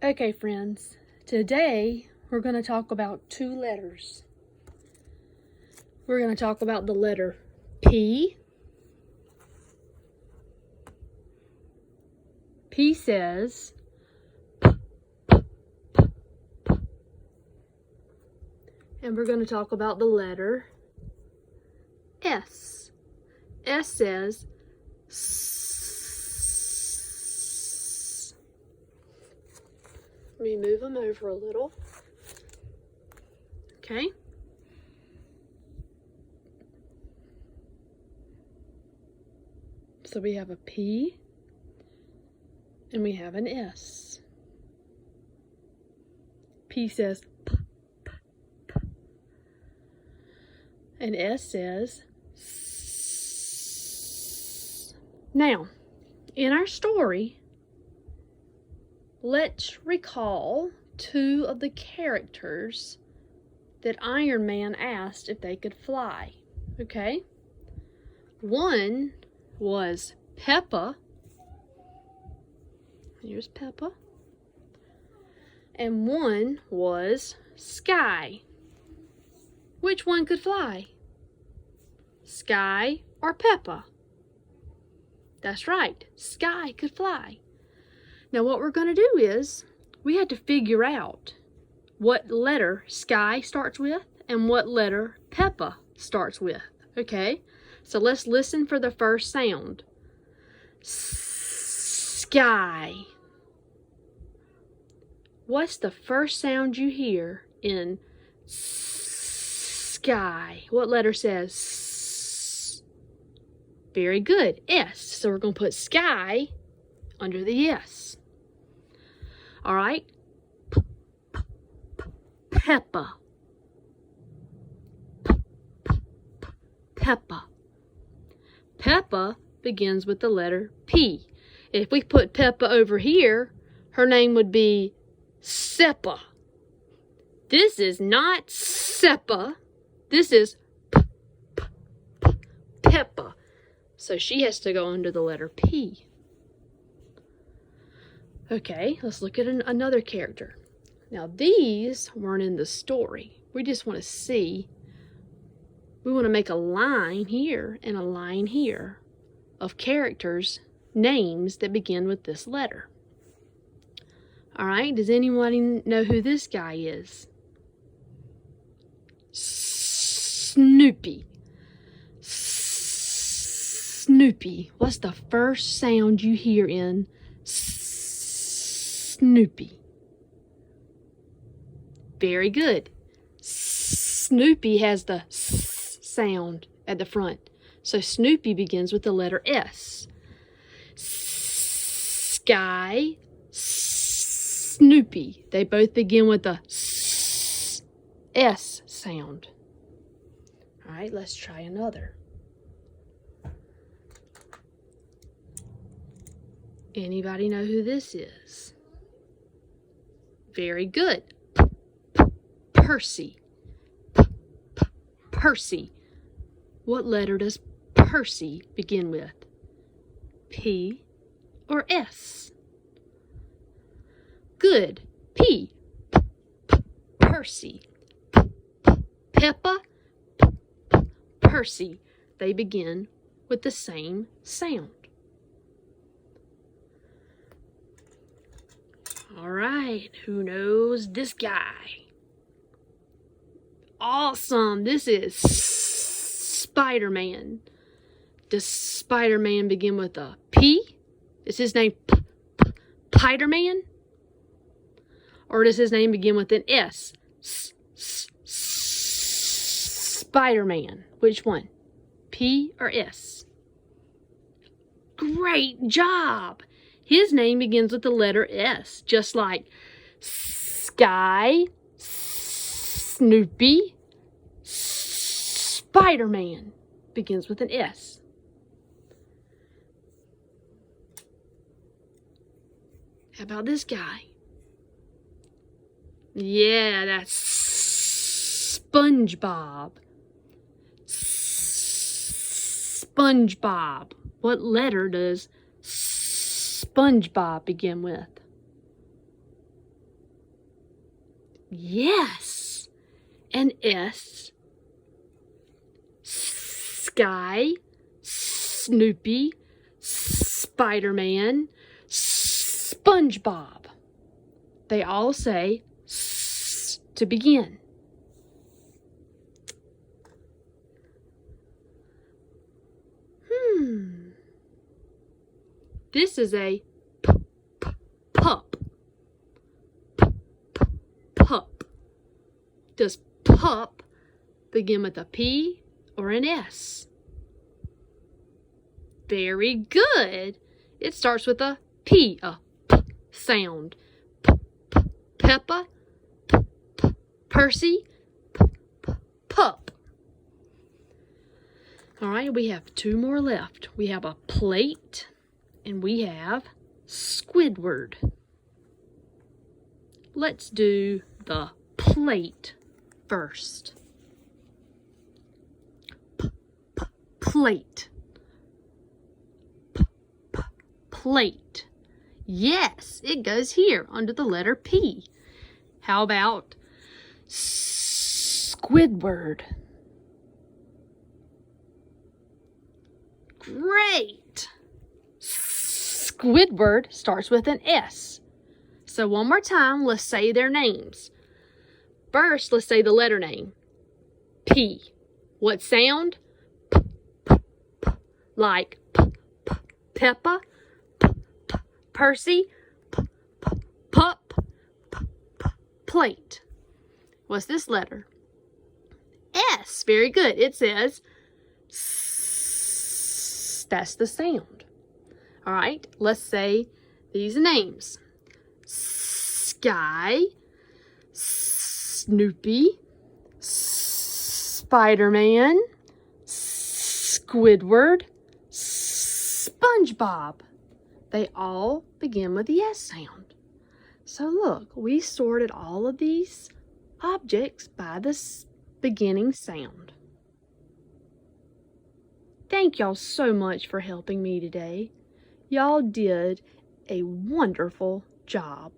Okay, friends, today we're going to talk about two letters. We're going to talk about the letter P. P says P, P, P, P. And we're going to talk about the letter S. S says S. Let me move them over a little. Okay. So we have a P and we have an S. P says P, P, P. And S says S. Now, in our story, let's recall two of the characters that Iron Man asked if they could fly. Okay? One was Peppa. Here's Peppa. And one was Sky. Which one could fly? Sky or Peppa? That's right, Sky could fly. Now what we're going to do is, we had to figure out what letter Sky starts with and what letter Peppa starts with, okay? So let's listen for the first sound. Sky. What's the first sound you hear in sky? What letter says S? Very good, S. So we're going to put sky under the S. All right. Peppa. Peppa. Peppa begins with the letter P. If we put Peppa over here, her name would be Seppa. This is not Seppa. This is Peppa. So she has to go under the letter P. Okay, let's look at another character. Now these weren't in the story. We just want to see. We want to make a line here and a line here of characters' names that begin with this letter. All right, does anyone know who this guy is? Snoopy. Snoopy. What's the first sound you hear in Snoopy? Very good. Snoopy has the S sound at the front. So Snoopy begins with the letter S. Sky, Snoopy. They both begin with the S sound. All right, let's try another. Anybody know who this is? Very good. Percy. Percy. What letter does Percy begin with? P or S? Good. P. Percy. Peppa. Percy. They begin with the same sound. All right, who knows this guy? Awesome, this is Spider-Man. Does Spider-Man begin with a P? Is his name Spider-Man? Or does his name begin with an S? Spider-Man. Which one? P or S? Great job! His name begins with the letter S, just like Sky, Snoopy, Spider-Man begins with an S. How about this guy? Yeah, that's SpongeBob. SpongeBob. What letter does SpongeBob begin with? Yes. An S. Sky, Snoopy, Spider-Man, SpongeBob. They all say S to begin. This is a pup. Pup. Does pup begin with a P or an S? Very good. It starts with a P, a P sound. Peppa, Percy, pup. All right, we have two more left. We have a plate and we have Squidward. Let's do the plate first. Plate. Plate. Yes, it goes here under the letter P. How about Squidward? Great! Squidward starts with an S. So one more time, let's say their names. First, let's say the letter name. P. What sound? P, p, p. Like p, p, Peppa, p, p, Percy, p, p, pup, p, p, plate. What's this letter? S. Very good. It says S. That's the sound. All right, let's say these names. Sky, Snoopy, Spider-Man, Squidward, SpongeBob. They all begin with the S sound. So look, we sorted all of these objects by the beginning sound. Thank y'all so much for helping me today. Y'all did a wonderful job.